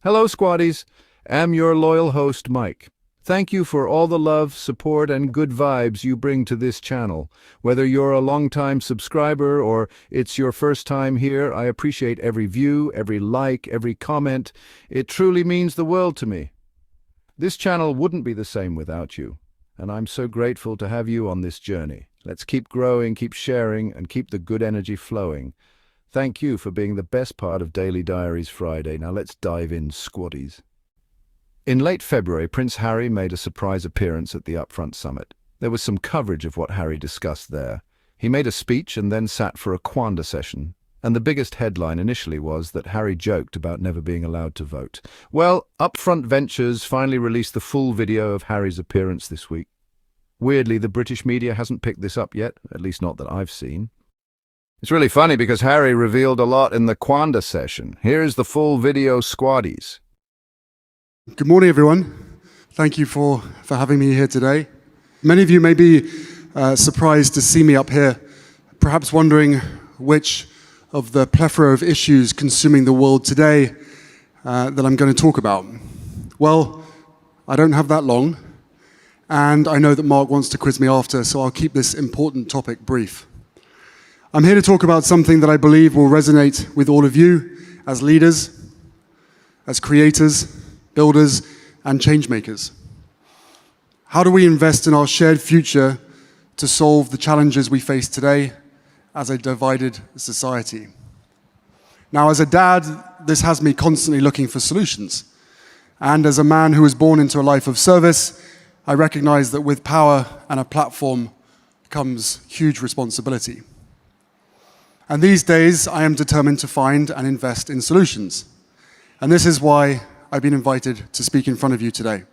Hello, Squaddies. I'm your loyal host, Mike. Thank you for all the love, support, and good vibes you bring to this channel. Whether you're a long-time subscriber or it's your first time here, I appreciate every view, every like, every comment. It truly means the world to me. This channel wouldn't be the same without you, and I'm so grateful to have you on this journey. Let's keep growing, keep sharing, and keep the good energy flowing. Thank you for being the best part of Daily Diaries Friday. Now let's dive in, Squaddies. In late February, Prince Harry made a surprise appearance at the Upfront Summit. There was some coverage of what Harry discussed there. He made a speech and then sat for a quanda session. And the biggest headline initially was that Harry joked about never being allowed to vote. Well, Upfront Ventures finally released the full video of Harry's appearance this week. Weirdly, the British media hasn't picked this up yet, at least not that I've seen. It's really funny because Harry revealed a lot in the quanda session. Here's the full video, Squaddies. Good morning, everyone. Thank you for having me here today. Many of you may be surprised to see me up here, perhaps wondering which of the plethora of issues consuming the world today that I'm going to talk about. Well, I don't have that long, and I know that Mark wants to quiz me after, so I'll keep this important topic brief. I'm here to talk about something that I believe will resonate with all of you as leaders, as creators, builders, and change makers. How do we invest in our shared future to solve the challenges we face today as a divided society? Now, as a dad, this has me constantly looking for solutions. And as a man who was born into a life of service, I recognize that with power and a platform comes huge responsibility. And these days, I am determined to find and invest in solutions. And this is why I've been invited to speak in front of you today.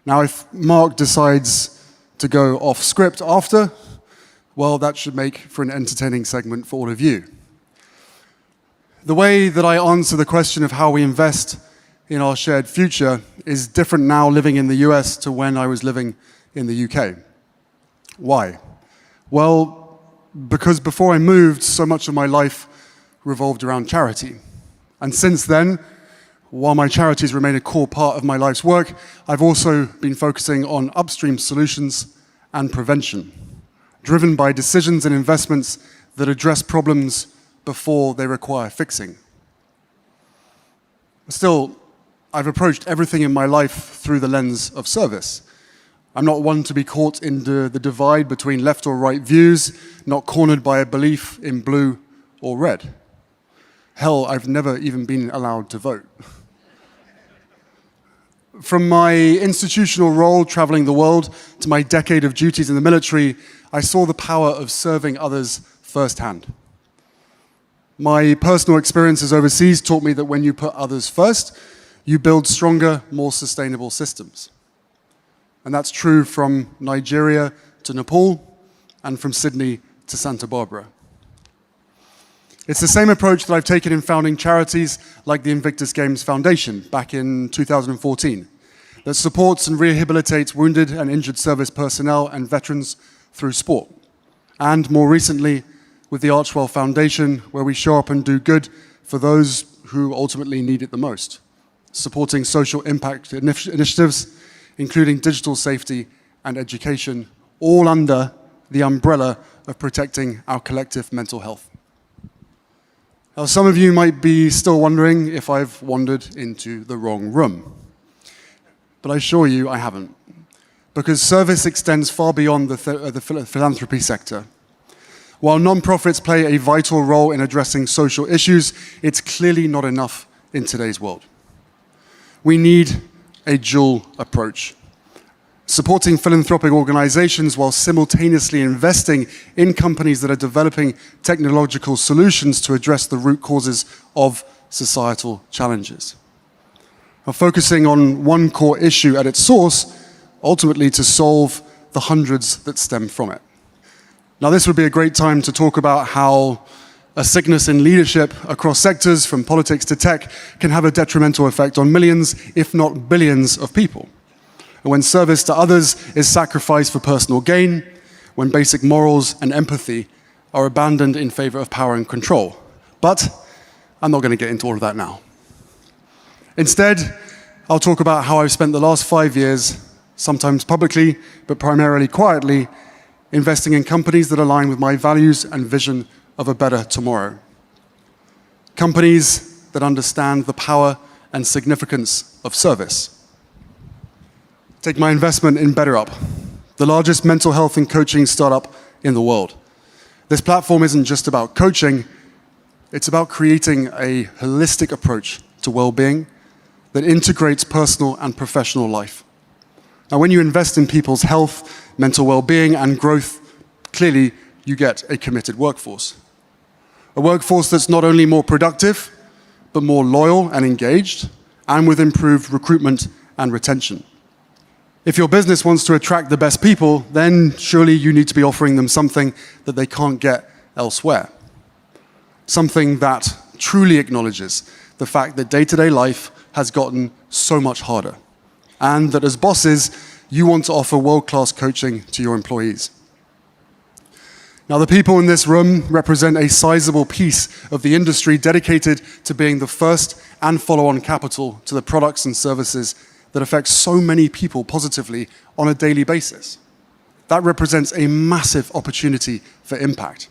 Now, if Mark decides to go off script after, well, that should make for an entertaining segment for all of you. The way that I answer the question of how we invest in our shared future is different now living in the US to when I was living in the UK. Why? Well, because before I moved, so much of my life revolved around charity. And since then, while my charities remain a core part of my life's work, I've also been focusing on upstream solutions and prevention, driven by decisions and investments that address problems before they require fixing. Still, I've approached everything in my life through the lens of service. I'm not one to be caught in the divide between left or right views, not cornered by a belief in blue or red. Hell, I've never even been allowed to vote. From my institutional role traveling the world to my decade of duties in the military, I saw the power of serving others firsthand. My personal experiences overseas taught me that when you put others first, you build stronger, more sustainable systems. And that's true from Nigeria to Nepal and from Sydney to Santa Barbara. It's the same approach that I've taken in founding charities like the Invictus Games Foundation back in 2014 that supports and rehabilitates wounded and injured service personnel and veterans through sport. And more recently, with the Archwell Foundation, where we show up and do good for those who ultimately need it the most, supporting social impact initiatives, including digital safety and education, all under the umbrella of protecting our collective mental health. Now, some of you might be still wondering if I've wandered into the wrong room. But I assure you I haven't, because service extends far beyond the philanthropy sector. While nonprofits play a vital role in addressing social issues, it's clearly not enough in today's world. We need a dual approach, supporting philanthropic organizations while simultaneously investing in companies that are developing technological solutions to address the root causes of societal challenges. Now, focusing on one core issue at its source, ultimately to solve the hundreds that stem from it. Now, this would be a great time to talk about how a sickness in leadership across sectors, from politics to tech, can have a detrimental effect on millions, if not billions, of people. And when service to others is sacrificed for personal gain, when basic morals and empathy are abandoned in favor of power and control. But I'm not going to get into all of that now. Instead, I'll talk about how I've spent the last 5 years, sometimes publicly, but primarily quietly, investing in companies that align with my values and vision of a better tomorrow. Companies that understand the power and significance of service. Take my investment in BetterUp, the largest mental health and coaching startup in the world. This platform isn't just about coaching, it's about creating a holistic approach to well-being that integrates personal and professional life. Now, when you invest in people's health, mental well-being, and growth, clearly you get a committed workforce. A workforce that's not only more productive, but more loyal and engaged, and with improved recruitment and retention. If your business wants to attract the best people, then surely you need to be offering them something that they can't get elsewhere. Something that truly acknowledges the fact that day-to-day life has gotten so much harder, and that as bosses, you want to offer world-class coaching to your employees. Now, the people in this room represent a sizable piece of the industry dedicated to being the first and follow-on capital to the products and services that affect so many people positively on a daily basis. That represents a massive opportunity for impact.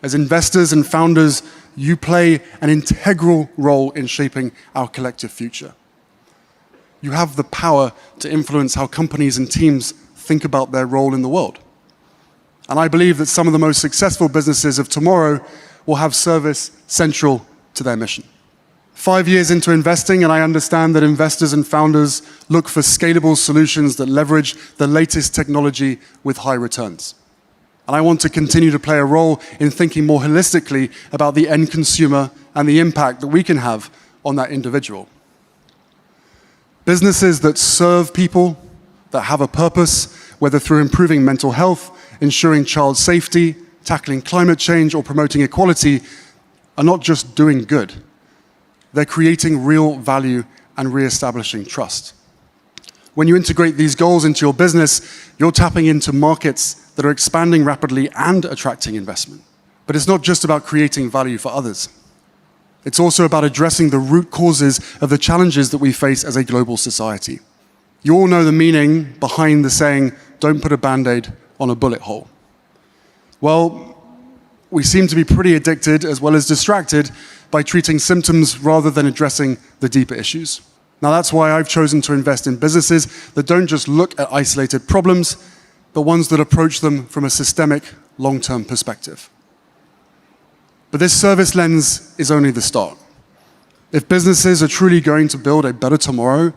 As investors and founders, you play an integral role in shaping our collective future. You have the power to influence how companies and teams think about their role in the world. And I believe that some of the most successful businesses of tomorrow will have service central to their mission. 5 years into investing, and I understand that investors and founders look for scalable solutions that leverage the latest technology with high returns. And I want to continue to play a role in thinking more holistically about the end consumer and the impact that we can have on that individual. Businesses that serve people, that have a purpose, whether through improving mental health, ensuring child safety, tackling climate change, or promoting equality, are not just doing good. They're creating real value and reestablishing trust. When you integrate these goals into your business, you're tapping into markets that are expanding rapidly and attracting investment. But it's not just about creating value for others. It's also about addressing the root causes of the challenges that we face as a global society. You all know the meaning behind the saying, "Don't put a Band-Aid on a bullet hole." Well, we seem to be pretty addicted as well as distracted by treating symptoms rather than addressing the deeper issues. Now, that's why I've chosen to invest in businesses that don't just look at isolated problems, but ones that approach them from a systemic, long-term perspective. But this service lens is only the start. If businesses are truly going to build a better tomorrow,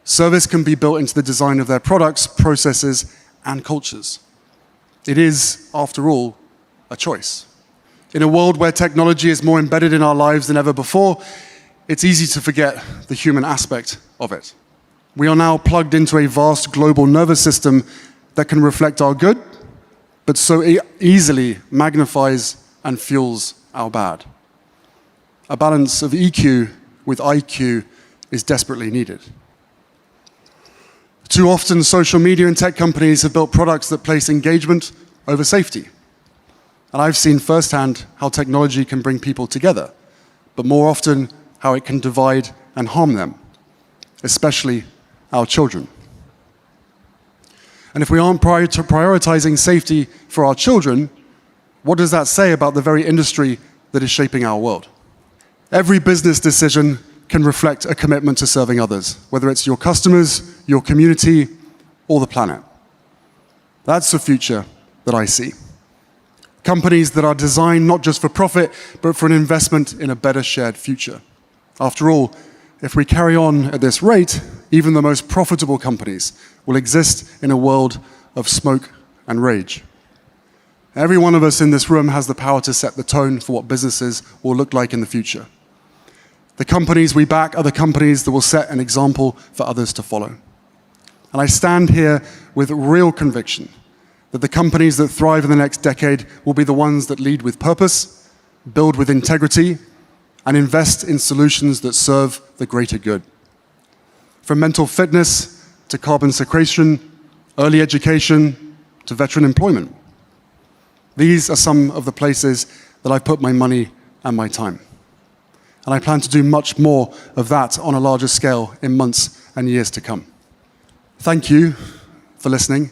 service can be built into the design of their products, processes, and cultures. It is, after all, a choice. In a world where technology is more embedded in our lives than ever before, it's easy to forget the human aspect of it. We are now plugged into a vast global nervous system that can reflect our good, but so easily magnifies and fuels our bad. A balance of EQ with IQ is desperately needed. Too often, social media and tech companies have built products that place engagement over safety. And I've seen firsthand how technology can bring people together, but more often, how it can divide and harm them, especially our children. And if we aren't prioritizing safety for our children, what does that say about the very industry that is shaping our world? Every business decision can reflect a commitment to serving others, whether it's your customers, your community, or the planet. That's the future that I see. Companies that are designed not just for profit, but for an investment in a better shared future. After all, if we carry on at this rate, even the most profitable companies will exist in a world of smoke and rage. Every one of us in this room has the power to set the tone for what businesses will look like in the future. The companies we back are the companies that will set an example for others to follow. And I stand here with real conviction that the companies that thrive in the next decade will be the ones that lead with purpose, build with integrity, and invest in solutions that serve the greater good. From mental fitness to carbon sequestration, early education to veteran employment. These are some of the places that I've put my money and my time. And I plan to do much more of that on a larger scale in months and years to come. Thank you for listening.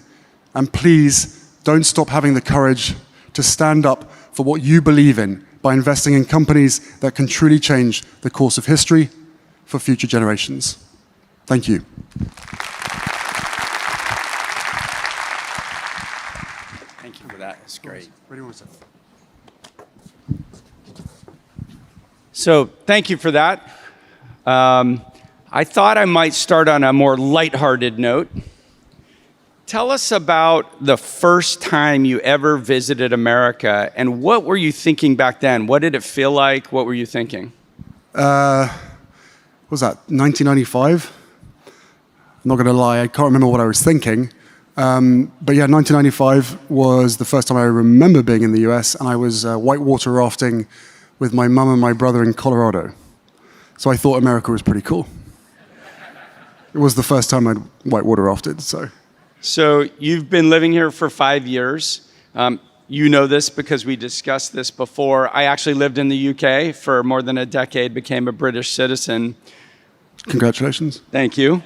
And please don't stop having the courage to stand up for what you believe in by investing in companies that can truly change the course of history for future generations. Thank you. Thank you for that. It's great. Where do you want to say? So thank you for that. I thought I might start on a more lighthearted note. Tell us about the first time you ever visited America, and what were you thinking back then? What did it feel like? What were you thinking? What was that, 1995? I'm not going to lie, I can't remember what I was thinking. But yeah, 1995 was the first time I remember being in the US, and I was whitewater rafting with my mum and my brother in Colorado. So I thought America was pretty cool. It was the first time I'd whitewater rafted, so. So you've been living here for 5 years. You know this because we discussed this before. I actually lived in the UK for more than a decade, became a British citizen. Congratulations. Thank you.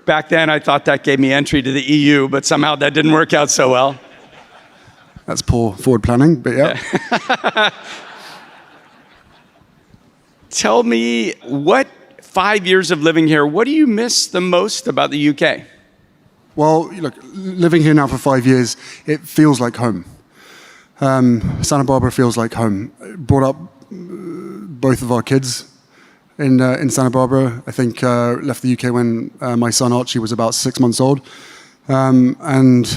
Back then, I thought that gave me entry to the EU, but somehow that didn't work out so well. That's poor forward planning, but yeah. Tell me, what 5 years of living here, what do you miss the most about the UK? Well, look, living here now for 5 years, it feels like home. Santa Barbara feels like home. Brought up both of our kids in Santa Barbara. I think left the UK when my son Archie was about 6 months old. And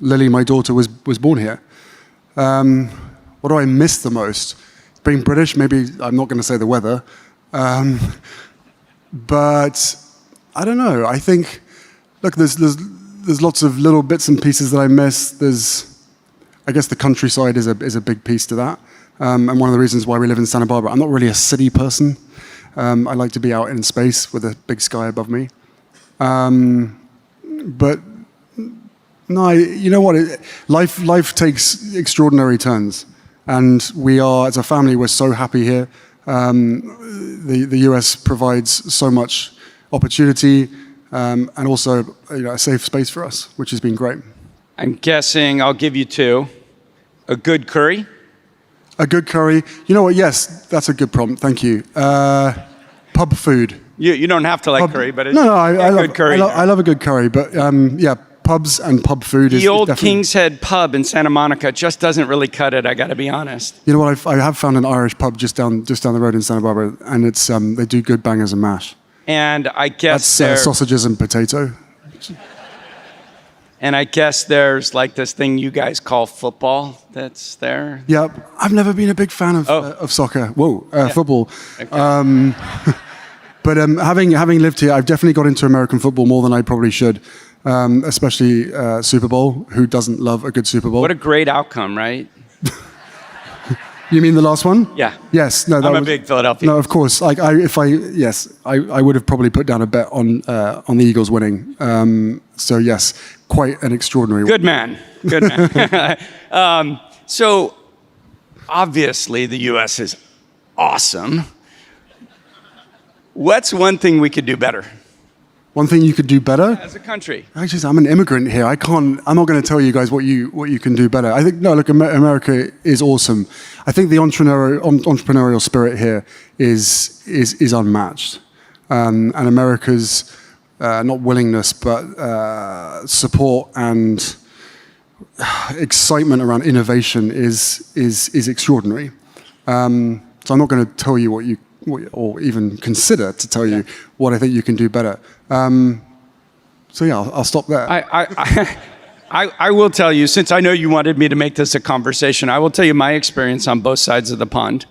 Lily, my daughter, was born here. What do I miss the most? Being British, maybe I'm not going to say the weather. But I don't know. I think, look, there's lots of little bits and pieces that I miss. I guess the countryside is a big piece to that. And one of the reasons why we live in Santa Barbara, I'm not really a city person. I like to be out in space with a big sky above me. But no, you know what? Life takes extraordinary turns. And we are, as a family, we're so happy here. The US provides so much opportunity and also a safe space for us, which has been great. I'm guessing I'll give you two. A good curry? A good curry. You know what? Yes, that's a good prompt. Thank you. Pub food. You don't have to like curry, but it's I love good curry. I love a good curry, but yeah, pubs and pub food is the old definitely... King's Head pub in Santa Monica just doesn't really cut it, I got to be honest. You know what? I have found an Irish pub just down the road in Santa Barbara, and it's they do good bangers and mash. And I guess that's sausages and potato. And I guess there's like this thing you guys call football that's there. Yeah, I've never been a big fan of soccer. Whoa, football. Okay. But having lived here, I've definitely got into American football more than I probably should, especially Super Bowl. Who doesn't love a good Super Bowl? What a great outcome, right? You mean the last one? Yeah. Yes. No. I'm a big Philadelphia. No, of course. Like I would have probably put down a bet on the Eagles winning. So yes, quite an extraordinary. Good man. Good man. So obviously the U.S. is awesome. What's one thing we could do better? One thing you could do better? As a country. Actually, I'm an immigrant here. I'm not going to tell you guys what you can do better. I think, no, look, America is awesome. I think the entrepreneurial spirit here is unmatched. And America's not willingness, but support and excitement around innovation is extraordinary. So I'm not going to tell you or even consider to tell you what I think you can do better. So yeah, I'll stop there. I will tell you, since I know you wanted me to make this a conversation, I will tell you my experience on both sides of the pond.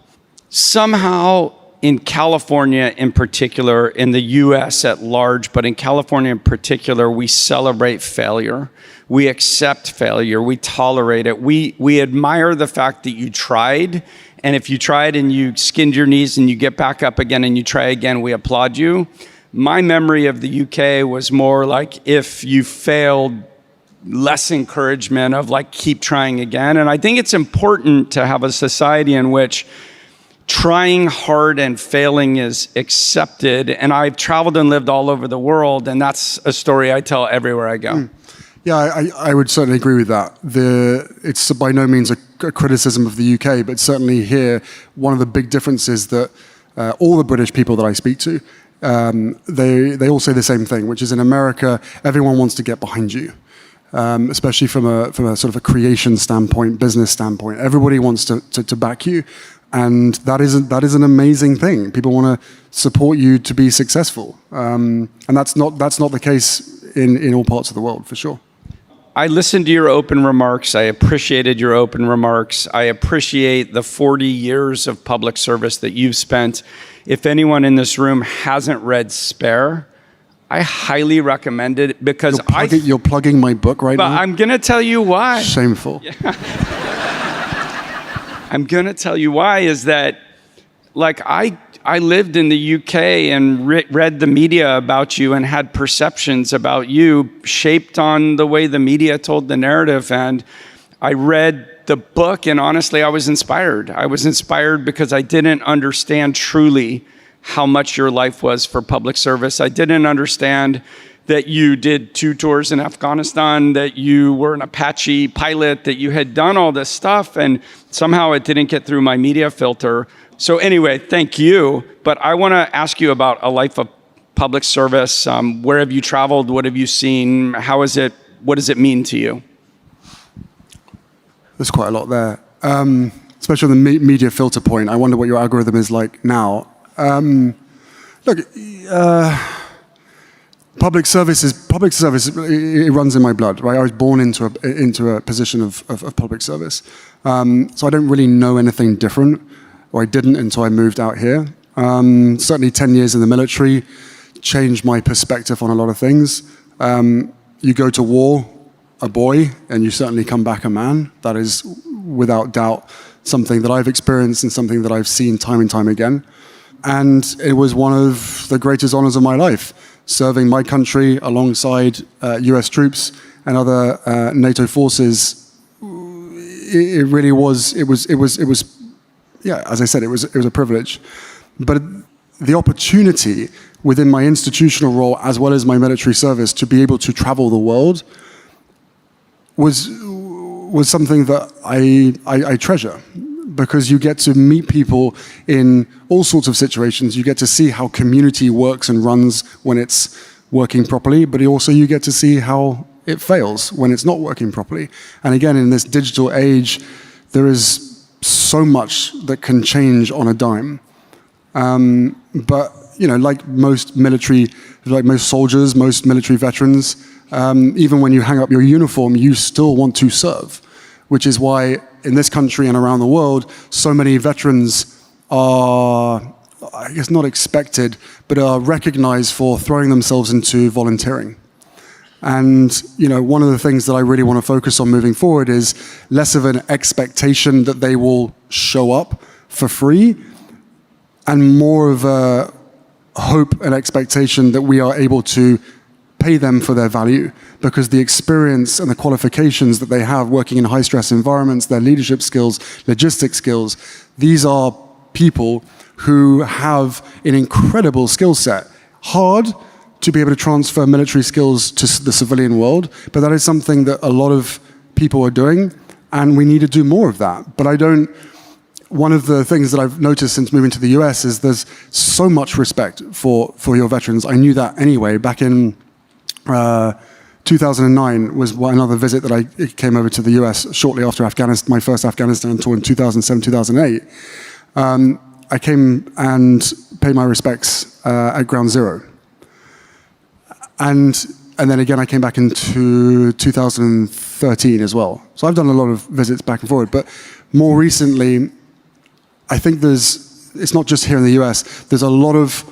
Somehow in California in particular, in the US at large, but in California in particular, we celebrate failure. We accept failure. We tolerate it. We admire the fact that you tried. And if you tried and you skinned your knees and you get back up again and you try again, we applaud you. My memory of the UK was more like if you failed, less encouragement of like keep trying again. And I think it's important to have a society in which trying hard and failing is accepted. And I've traveled and lived all over the world, and that's a story I tell everywhere I go. Yeah, I would certainly agree with that. It's by no means a criticism of the UK, but certainly here, one of the big differences that all the British people that I speak to, they all say the same thing, which is in America, everyone wants to get behind you. Especially from a sort of a creation standpoint, business standpoint, everybody wants to back you, and that is an amazing thing. People want to support you to be successful, and that's not the case in all parts of the world, for sure. I listened to your open remarks. I appreciated your open remarks. I appreciate the 40 years of public service that you've spent. If anyone in this room hasn't read Spare, I highly recommend it because you're plugging my book right now. But I'm going to tell you why. Shameful. I'm going to tell you why is that, like, I lived in the UK and read the media about you and had perceptions about you shaped on the way the media told the narrative. And I read the book, and honestly, I was inspired. I was inspired because I didn't understand truly how much your life was for public service. I didn't understand that you did 2 tours in Afghanistan, that you were an Apache pilot, that you had done all this stuff, and somehow it didn't get through my media filter. So anyway, thank you. But I want to ask you about a life of public service. Where have you traveled? What have you seen? How is it? What does it mean to you? There's quite a lot there, especially on the media filter point. I wonder what your algorithm is like now. Look, public service. It runs in my blood, right? I was born into a position of public service, so I don't really know anything different, or I didn't until I moved out here. Certainly, 10 years in the military changed my perspective on a lot of things. You go to war, a boy, and you certainly come back a man. That is, without doubt, something that I've experienced and something that I've seen time and time again. And it was one of the greatest honors of my life, serving my country alongside US troops and other NATO forces. It really was, yeah, as I said, it was a privilege. But the opportunity within my institutional role, as well as my military service, to be able to travel the world was something that I treasure. Because you get to meet people in all sorts of situations. You get to see how community works and runs when it's working properly, but also you get to see how it fails when it's not working properly. And again, in this digital age, there is so much that can change on a dime. But, you know, like most soldiers, most military veterans, even when you hang up your uniform, you still want to serve, which is why in this country and around the world, so many veterans are, I guess not expected, but are recognized for throwing themselves into volunteering. And, you know, one of the things that I really want to focus on moving forward is less of an expectation that they will show up for free, and more of a hope and expectation that we are able to pay them for their value, because the experience and the qualifications that they have working in high-stress environments, their leadership skills, logistic skills, these are people who have an incredible skill set. Hard to be able to transfer military skills to the civilian world, but that is something that a lot of people are doing, and we need to do more of that. But one of the things that I've noticed since moving to the US is there's so much respect for your veterans. I knew that anyway. Back in 2009 was another visit that I came over to the US shortly after my first Afghanistan tour in 2007, 2008. I came and paid my respects at Ground Zero. And then again, I came back into 2013 as well. So I've done a lot of visits back and forward. But more recently, I think it's not just here in the US, there's a lot of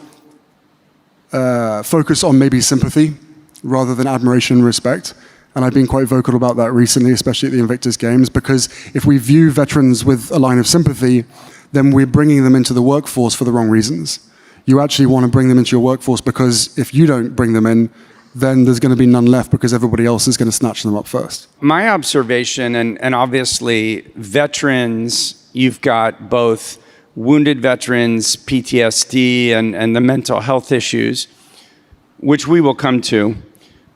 focus on maybe sympathy rather than admiration and respect. And I've been quite vocal about that recently, especially at the Invictus Games, because if we view veterans with a line of sympathy, then we're bringing them into the workforce for the wrong reasons. You actually want to bring them into your workforce because if you don't bring them in, then there's going to be none left because everybody else is going to snatch them up first. My observation, and obviously veterans, you've got both wounded veterans, PTSD, and the mental health issues, which we will come to.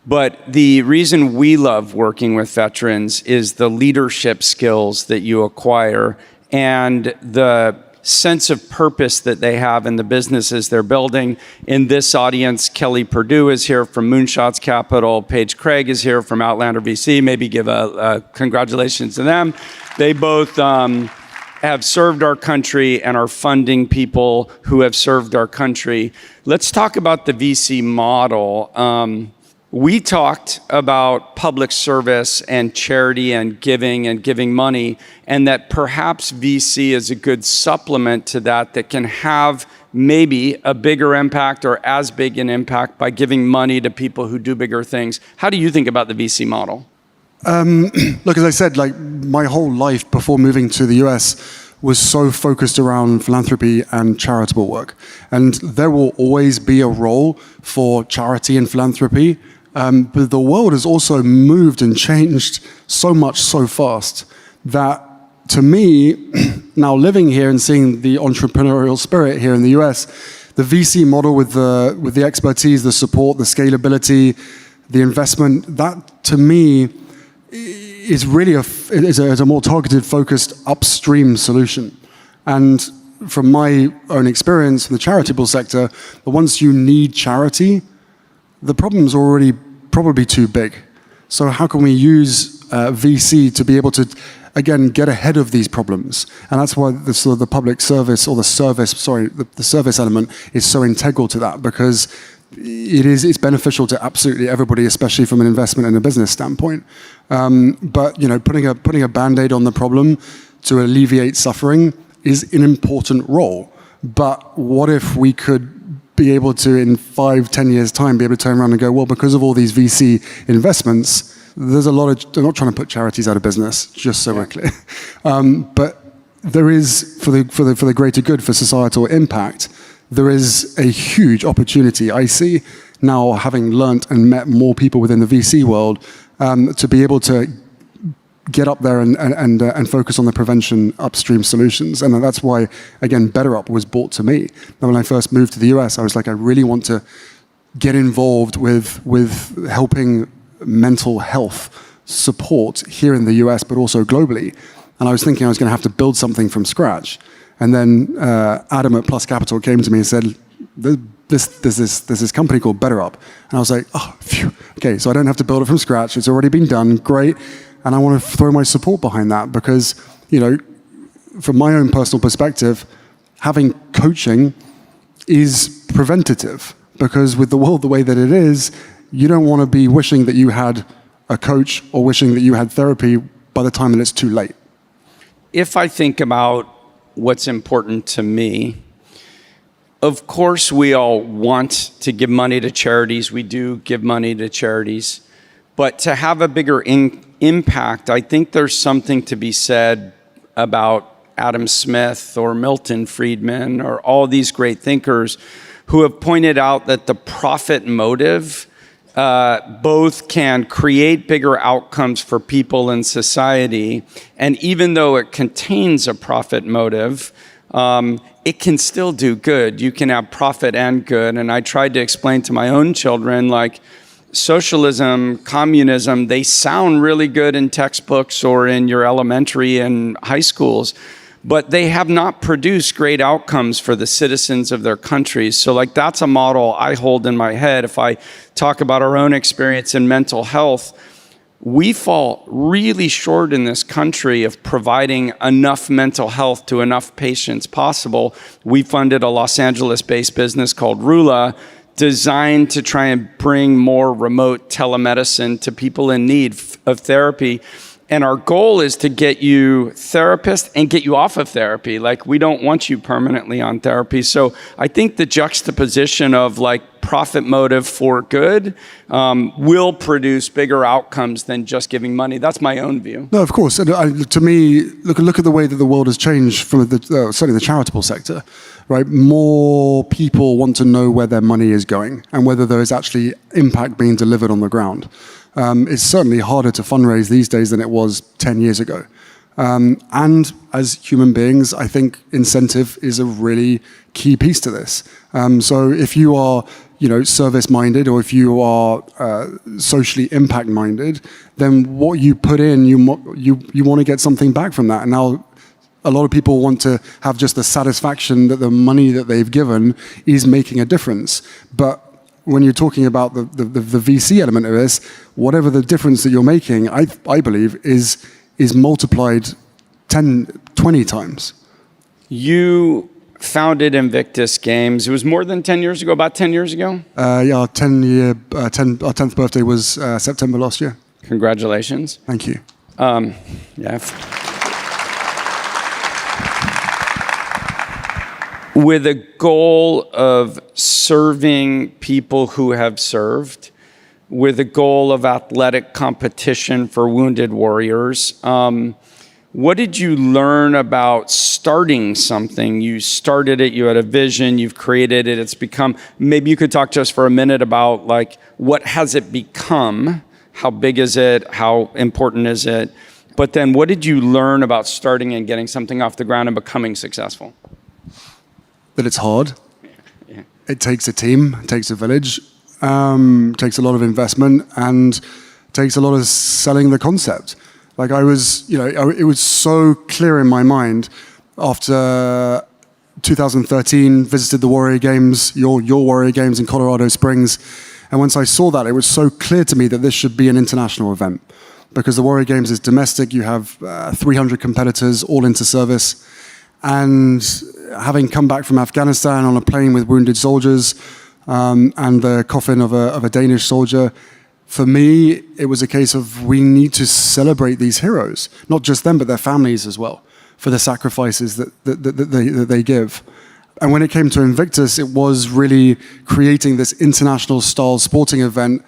But the reason we love working with veterans is the leadership skills that you acquire and the sense of purpose that they have in the businesses they're building. In this audience, Kelly Perdue is here from Moonshots Capital. Paige Craig is here from Outlander VC. Maybe give a congratulations to them. They both have served our country and are funding people who have served our country. Let's talk about the VC model. We talked about public service and charity and giving money, and that perhaps VC is a good supplement to that can have maybe a bigger impact or as big an impact by giving money to people who do bigger things. How do you think about the VC model? Look, as I said, like my whole life before moving to the US was so focused around philanthropy and charitable work. And there will always be a role for charity and philanthropy. But the world has also moved and changed so much so fast that, to me, now living here and seeing the entrepreneurial spirit here in the US, the VC model with the expertise, the support, the scalability, the investment, that to me is really a more targeted, focused upstream solution. And from my own experience in the charitable sector, once you need charity, the problem's already probably too big. So how can we use VC to be able to, again, get ahead of these problems? And that's why the public service or the service element is so integral to that, because it's beneficial to absolutely everybody, especially from an investment and a business standpoint. But putting a Band-Aid on the problem to alleviate suffering is an important role. But what if we could be able to, in 5-10 years' time, be able to turn around and go, well, because of all these VC investments, there's a lot of, they're not trying to put charities out of business, just so we're clear. But there is, for the greater good, for societal impact, there is a huge opportunity I see now, having learnt and met more people within the VC world, to be able to get up there and focus on the prevention upstream solutions. And that's why, again, BetterUp was brought to me. And when I first moved to the US, I was like, I really want to get involved with helping mental health support here in the US, but also globally. And I was thinking I was going to have to build something from scratch. And then Adam at Plus Capital came to me and said, there's this company called BetterUp. And I was like, oh, phew. Okay, so I don't have to build it from scratch. It's already been done. Great. And I want to throw my support behind that because, from my own personal perspective, having coaching is preventative, because with the world the way that it is, you don't want to be wishing that you had a coach or wishing that you had therapy by the time that it's too late. If I think about what's important to me, of course we all want to give money to charities. We do give money to charities. But to have a bigger impact, I think there's something to be said about Adam Smith or Milton Friedman or all these great thinkers who have pointed out that the profit motive both can create bigger outcomes for people in society, and even though it contains a profit motive, it can still do good. You can have profit and good. And I tried to explain to my own children, like, socialism, communism, they sound really good in textbooks or in your elementary and high schools, but they have not produced great outcomes for the citizens of their countries. So like that's a model I hold in my head. If I talk about our own experience in mental health, we fall really short in this country of providing enough mental health to enough patients possible. We funded a Los Angeles-based business called Rula, designed to try and bring more remote telemedicine to people in need of therapy. And our goal is to get you therapists and get you off of therapy. Like, we don't want you permanently on therapy. So I think the juxtaposition of like profit motive for good will produce bigger outcomes than just giving money. That's my own view. No, of course. And to me, look at the way that the world has changed from certainly the charitable sector. Right, more people want to know where their money is going and whether there is actually impact being delivered on the ground. It's certainly harder to fundraise these days than it was 10 years ago. And as human beings, I think incentive is a really key piece to this. So if you are, service-minded, or if you are socially impact-minded, then what you put in, you want to get something back from that. And now, a lot of people want to have just the satisfaction that the money that they've given is making a difference. But when you're talking about the VC element of this, whatever the difference that you're making, I believe, is multiplied 10, 20 times. You founded Invictus Games. It was more than 10 years ago, about 10 years ago? Our 10th birthday was September last year. Congratulations. Thank you. Yeah. With a goal of serving people who have served, with a goal of athletic competition for wounded warriors. What did you learn about starting something? You started it, you had a vision, you've created it, it's become, maybe you could talk to us for a minute about what has it become? How big is it? How important is it? But then what did you learn about starting and getting something off the ground and becoming successful? That it's hard. Yeah. It takes a team, it takes a village, takes a lot of investment, and takes a lot of selling the concept. It was so clear in my mind after 2013, visited the Warrior Games, your Warrior Games in Colorado Springs. And once I saw that, it was so clear to me that this should be an international event, because the Warrior Games is domestic. You have 300 competitors all into service. And having come back from Afghanistan on a plane with wounded soldiers and the coffin of a Danish soldier, for me, it was a case of we need to celebrate these heroes, not just them, but their families as well, for the sacrifices that they give. And when it came to Invictus, it was really creating this international style sporting event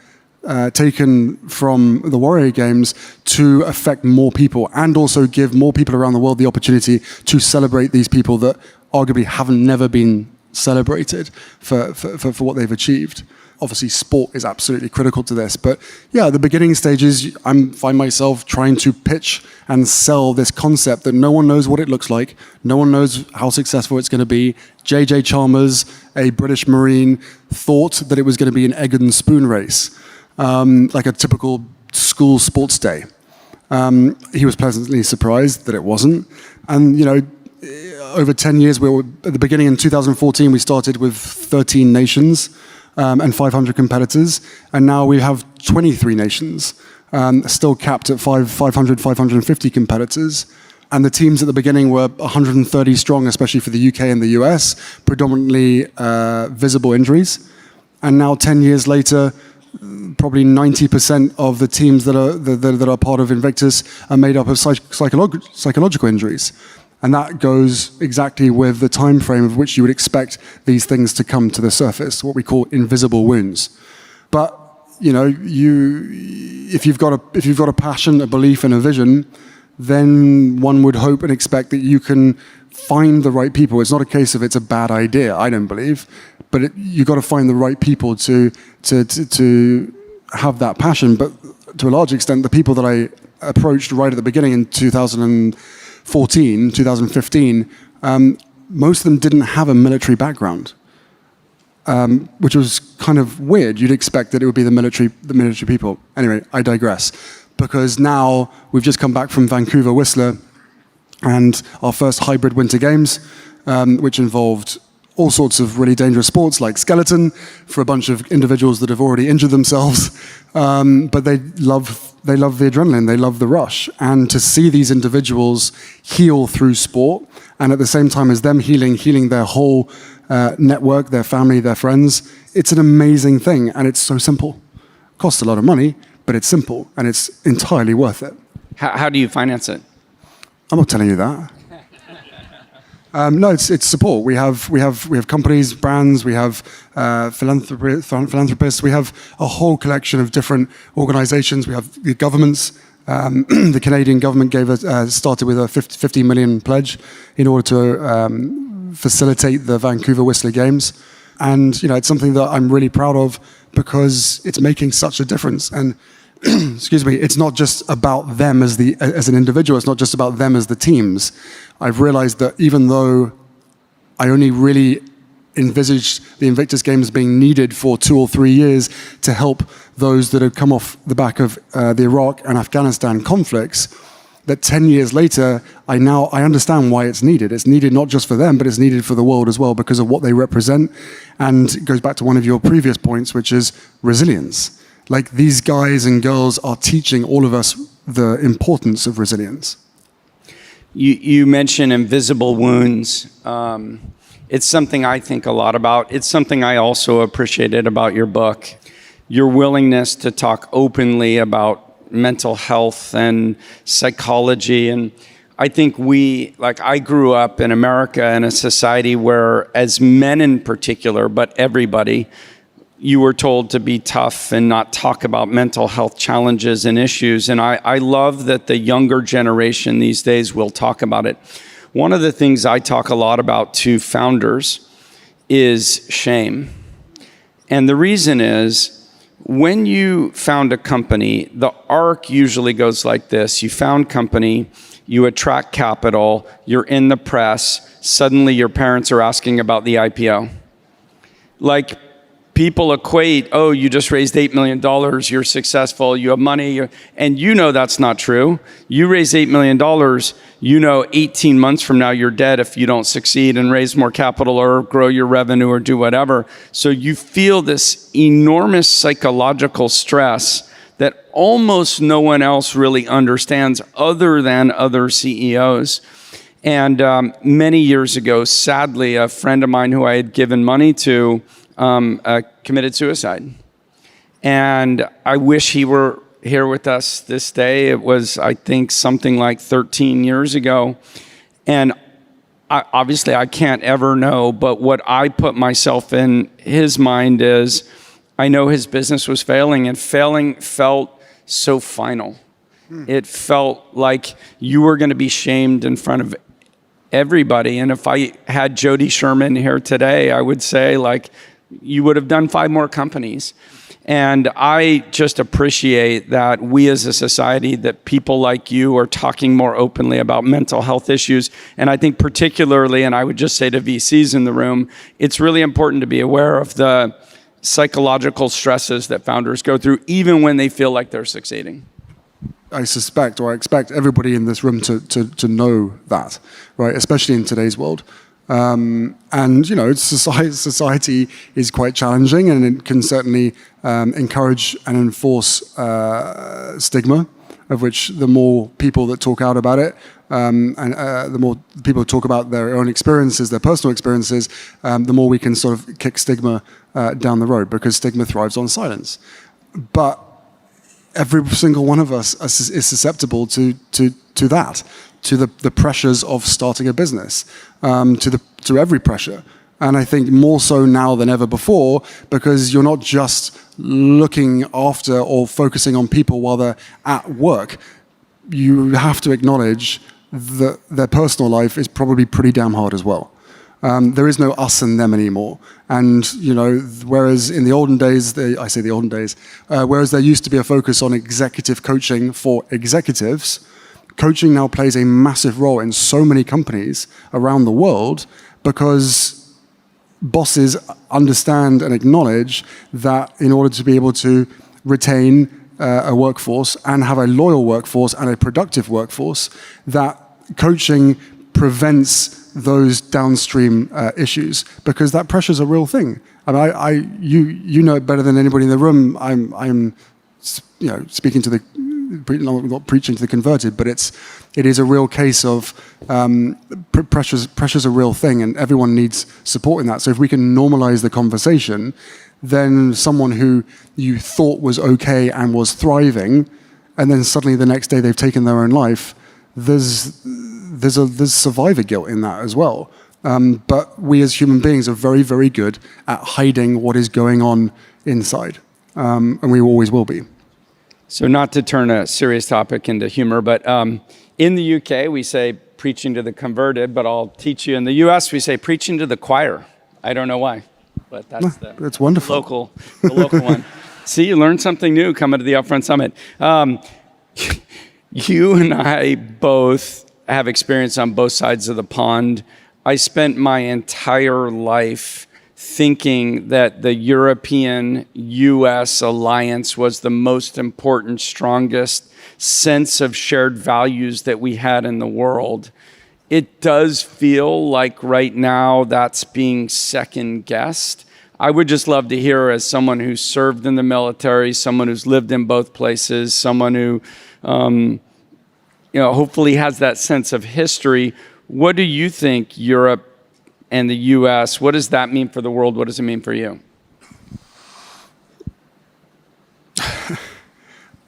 taken from the Warrior Games to affect more people, and also give more people around the world the opportunity to celebrate these people that arguably haven't never been celebrated for what they've achieved. Obviously, sport is absolutely critical to this. But yeah, the beginning stages, I find myself trying to pitch and sell this concept that no one knows what it looks like. No one knows how successful it's going to be. J.J. Chalmers, a British Marine, thought that it was going to be an egg and spoon race, like a typical school sports day. He was pleasantly surprised that it wasn't. And, over 10 years, we were at the beginning in 2014, we started with 13 nations. And 500 competitors, and now we have 23 nations, still capped at 500, 550 competitors. And the teams at the beginning were 130 strong, especially for the UK and the US, predominantly visible injuries. And now 10 years later, probably 90% of the teams that are part of Invictus are made up of psychological injuries. And that goes exactly with the time frame of which you would expect these things to come to the surface, what we call invisible wounds. But if you've got a passion, a belief, and a vision, then one would hope and expect that you can find the right people. It's not a case of it's a bad idea, I don't believe, but you've got to find the right people to have that passion. But to a large extent, the people that I approached right at the beginning in 2015, most of them didn't have a military background, which was kind of weird. You'd expect that it would be the military people. Anyway, I digress, because now we've just come back from Vancouver, Whistler, and our first hybrid winter games, which involved all sorts of really dangerous sports like skeleton for a bunch of individuals that have already injured themselves, but they love the adrenaline, they love the rush. And to see these individuals heal through sport, and at the same time as them healing their whole network, their family, their friends, it's an amazing thing, and it's so simple. It costs a lot of money, but it's simple, and it's entirely worth it. How do you finance it? I'm not telling you that. No, it's support. We have companies, brands, we have philanthropists, we have a whole collection of different organizations. We have the governments. The Canadian government started with a 50 million pledge in order to facilitate the Vancouver Whistler Games. And it's something that I'm really proud of, because it's making such a difference. And excuse me, it's not just about them as an individual. It's not just about them as the teams. I've realized that even though I only really envisaged the Invictus Games being needed for 2 or 3 years to help those that had come off the back of the Iraq and Afghanistan conflicts, that 10 years later, I understand why it's needed. It's needed not just for them, but it's needed for the world as well because of what they represent. And it goes back to one of your previous points, which is resilience. Like, these guys and girls are teaching all of us the importance of resilience. You mentioned invisible wounds. It's something I think a lot about. It's something I also appreciated about your book. Your willingness to talk openly about mental health and psychology. And I think I grew up in America in a society where, as men in particular, but everybody, you were told to be tough and not talk about mental health challenges and issues. And I love that the younger generation these days will talk about it. One of the things I talk a lot about to founders is shame. And the reason is, when you found a company, the arc usually goes like this. You found company, you attract capital, you're in the press, suddenly your parents are asking about the IPO. Like, people equate, oh, you just raised $8 million, you're successful, you have money, and you know that's not true. You raise $8 million, you know 18 months from now you're dead if you don't succeed and raise more capital or grow your revenue or do whatever. So you feel this enormous psychological stress that almost no one else really understands other than other CEOs. And many years ago, sadly, a friend of mine who I had given money to committed suicide. And I wish he were here with us this day. It was, I think, something like 13 years ago. And obviously I can't ever know, but what I put myself in his mind is, I know his business was failing, and failing felt so final. It felt like you were going to be shamed in front of everybody. And if I had Jody Sherman here today, I would say, like, you would have done 5 more companies. And I just appreciate that we as a society, that people like you are talking more openly about mental health issues. And I think particularly, and I would just say to VCs in the room, it's really important to be aware of the psychological stresses that founders go through, even when they feel like they're succeeding. I suspect, or I expect everybody in this room to know that, right? Especially in today's world. And, you know, society is quite challenging, and it can certainly encourage and enforce stigma, of which the more people that talk out about it, and the more people talk about their own experiences, their personal experiences, the more we can sort of kick stigma down the road, because stigma thrives on silence. But every single one of us is susceptible to that, to the pressures of starting a business, to every pressure. And I think more so now than ever before, because you're not just looking after or focusing on people while they're at work. You have to acknowledge that their personal life is probably pretty damn hard as well. There is no us and them anymore. And, you know, whereas in the olden days, whereas there used to be a focus on executive coaching for executives, coaching now plays a massive role in so many companies around the world, because bosses understand and acknowledge that in order to be able to retain a workforce and have a loyal workforce and a productive workforce, that coaching prevents those downstream issues, because that pressure is a real thing. And you know it better than anybody in the room. I'm you know, speaking to the, not preaching to the converted, but it is a real case of pressure's a real thing, and everyone needs support in that. So if we can normalize the conversation, then someone who you thought was okay and was thriving, and then suddenly the next day they've taken their own life, there's survivor guilt in that as well. But we as human beings are very, very good at hiding what is going on inside, and we always will be. So not to turn a serious topic into humor, but in the UK we say preaching to the converted, but I'll teach you in the US we say preaching to the choir. I don't know why, but that's wonderful. The local one. See, you learned something new coming to the Upfront Summit. You and I both have experience on both sides of the pond. I spent my entire life thinking that the European-US alliance was the most important, strongest sense of shared values that we had in the world. It does feel like right now that's being second-guessed. I would just love to hear, as someone who's served in the military, someone who's lived in both places, someone who hopefully has that sense of history. What do you think Europe and the US, what does that mean for the world? What does it mean for you?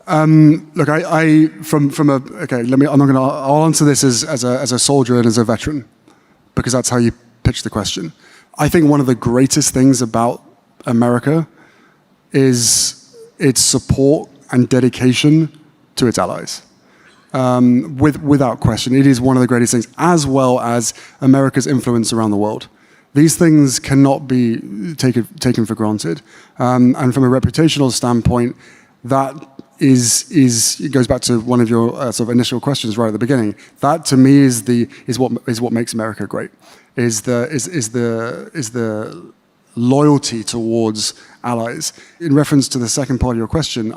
Look, I'll answer this as a soldier and as a veteran, because that's how you pitch the question. I think one of the greatest things about America is its support and dedication to its allies. Without question, it is one of the greatest things, as well as America's influence around the world. These things cannot be taken for granted. And from a reputational standpoint, that it goes back to one of your sort of initial questions right at the beginning. That to me is what makes America great. Is the loyalty towards allies. In reference to the second part of your question,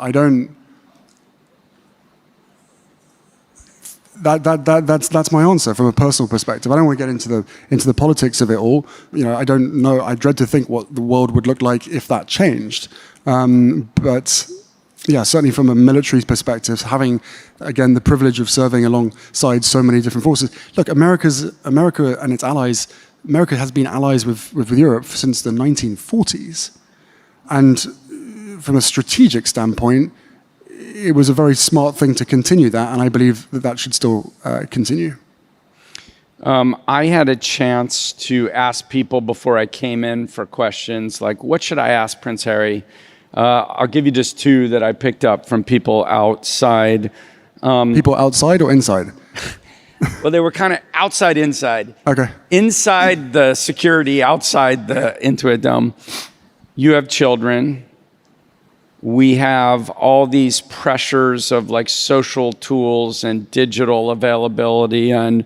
that's my answer from a personal perspective. I don't want to get into the politics of it all. I don't know. I dread to think what the world would look like if that changed. But yeah, certainly from a military perspective, having again the privilege of serving alongside so many different forces. Look, America and its allies. America has been allies with Europe since the 1940s, and from a strategic standpoint, it was a very smart thing to continue that, and I believe that should still continue. I had a chance to ask people before I came in for questions like, what should I ask Prince Harry? I'll give you just two that I picked up from people outside. People outside or inside? Well, they were kind of outside, inside. Okay. Inside the security, outside the Intuit Dome. You have children. We have all these pressures of like social tools and digital availability and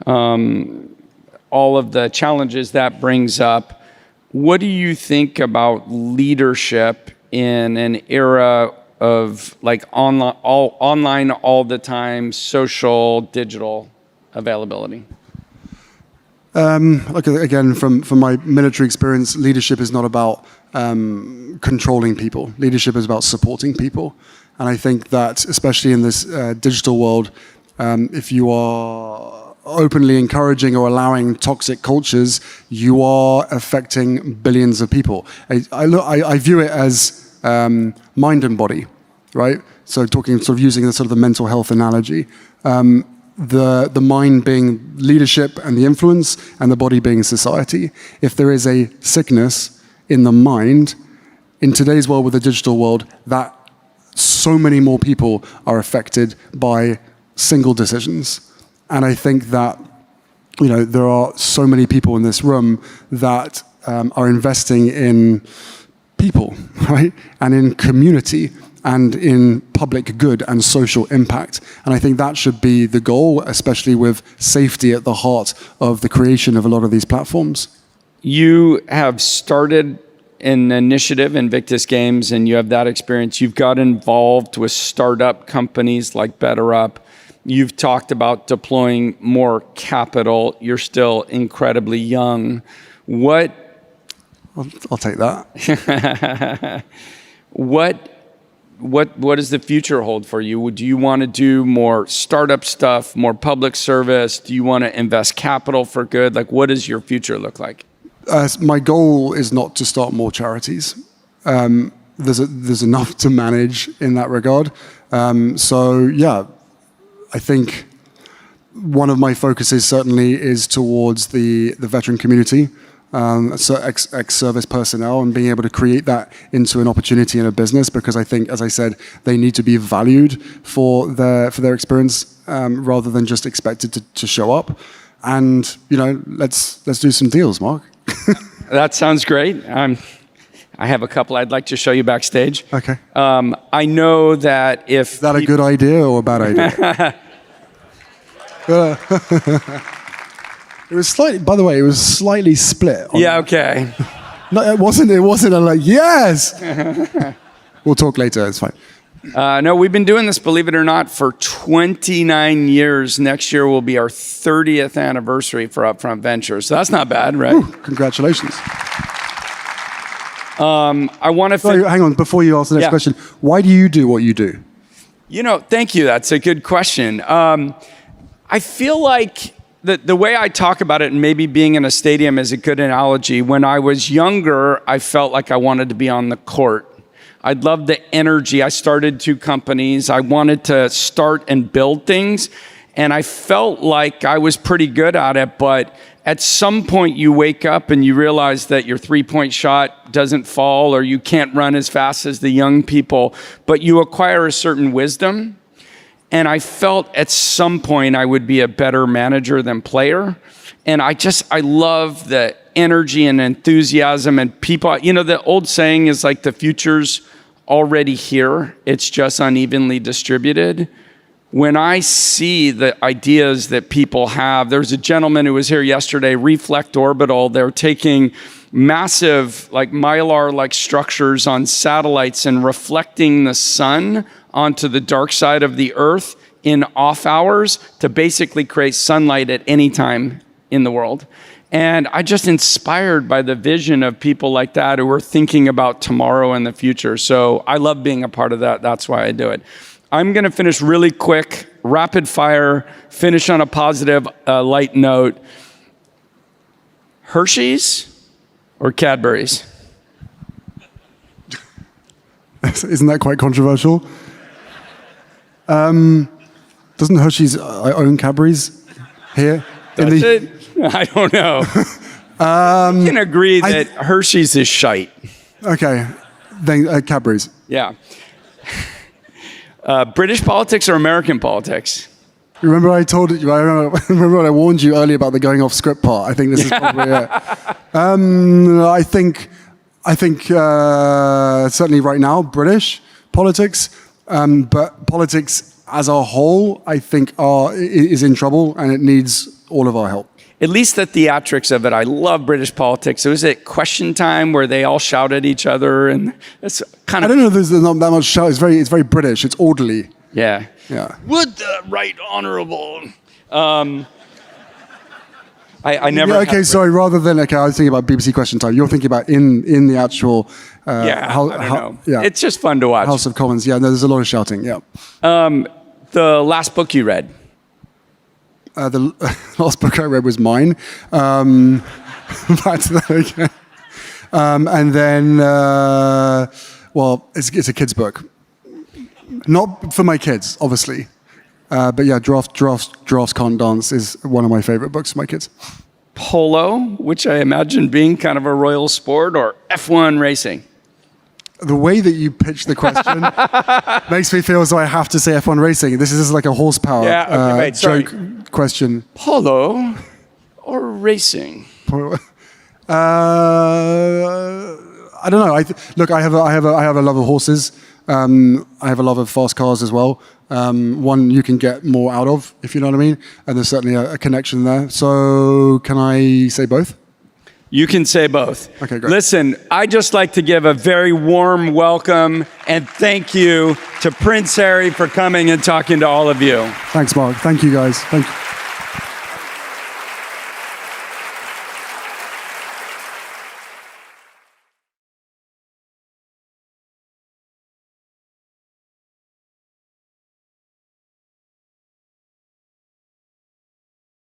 all of the challenges that brings up. What do you think about leadership in an era of like online all the time, social, digital availability? Look, again, from my military experience, leadership is not about controlling people. Leadership is about supporting people. And I think that, especially in this digital world, if you are openly encouraging or allowing toxic cultures, you are affecting billions of people. I view it as mind and body, right? So talking, sort of using the sort of the mental health analogy. The mind being leadership and the influence, and the body being society. If there is a sickness in the mind, in today's world with the digital world, that so many more people are affected by single decisions. And I think that, there are so many people in this room that are investing in people, right? And in community, and in public good and social impact. And I think that should be the goal, especially with safety at the heart of the creation of a lot of these platforms. You have started an initiative, Invictus Games, and you have that experience. You've got involved with startup companies like BetterUp. You've talked about deploying more capital. You're still incredibly young. I'll take that. What does the future hold for you? Do you want to do more startup stuff, more public service? Do you want to invest capital for good? Like, what does your future look like? My goal is not to start more charities. There's enough to manage in that regard. I think one of my focuses certainly is towards the veteran community. So ex-service personnel, and being able to create that into an opportunity in a business, because I think, as I said, they need to be valued for their experience rather than just expected to show up. And let's do some deals, Mark. That sounds great. I have a couple I'd like to show you backstage. Okay. I know that if... Is that a good idea or a bad idea? It was slightly, by the way, it was slightly split. Yeah, okay. No, it wasn't a like, yes! We'll talk later, it's fine. No, we've been doing this, believe it or not, for 29 years. Next year will be our 30th anniversary for Upfront Ventures. So that's not bad, right? Ooh, congratulations. I want to... Sorry, hang on, before you ask the next question, why do you do what you do? You know, thank you. That's a good question. I feel like the way I talk about it, and maybe being in a stadium is a good analogy. When I was younger, I felt like I wanted to be on the court. I loved the energy. I started 2 companies. I wanted to start and build things. And I felt like I was pretty good at it. But at some point, you wake up and you realize that your 3-point shot doesn't fall, or you can't run as fast as the young people. But you acquire a certain wisdom. And I felt at some point I would be a better manager than player. And I love the energy and enthusiasm and people. You know, the old saying is like the future's already here. It's just unevenly distributed. When I see the ideas that people have, there's a gentleman who was here yesterday, Reflect Orbital. They're taking massive, like mylar-like structures on satellites and reflecting the sun onto the dark side of the earth in off hours to basically create sunlight at any time in the world. And I just inspired by the vision of people like that who are thinking about tomorrow and the future. So I love being a part of that. That's why I do it. I'm going to finish really quick, rapid fire, finish on a positive, light note. Hershey's or Cadbury's? Isn't that quite controversial? Doesn't Hershey's own Cadbury's here? Does it? I don't know. We can agree that Hershey's is shite. Okay, then Cadbury's. Yeah. British politics or American politics? Remember I told you, remember when I warned you earlier about the going off script part? I think this is probably it. I think certainly right now, British politics, but politics as a whole, I think is in trouble and it needs all of our help. At least the theatrics of it. I love British politics. It was at Question Time where they all shout at each other, and it's kind of... I don't know if there's not that much shout. It's very British. It's orderly. Yeah. Yeah. Would the right honourable... I never... Yeah, okay, sorry. Rather than... Okay, I was thinking about BBC Question Time. You're thinking about in the actual... I don't know. Yeah. It's just fun to watch. House of Commons. Yeah, no, there's a lot of shouting. Yeah. The last book you read? The last book I read was mine. Back to that again. And then, well, it's a kid's book. Not for my kids, obviously. But yeah, Drafts Can't Dance is one of my favorite books for my kids. Polo, which I imagine being kind of a royal sport, or F1 racing? The way that you pitch the question makes me feel as though I have to say F1 racing. This is like a horsepower joke question. Polo or racing? I don't know. Look, I have a love of horses. I have a love of fast cars as well. One you can get more out of, if you know what I mean. And there's certainly a connection there. So can I say both? You can say both. Okay, great. Listen, I'd just like to give a very warm welcome and thank you to Prince Harry for coming and talking to all of you. Thanks, Mark. Thank you, guys. Thank you.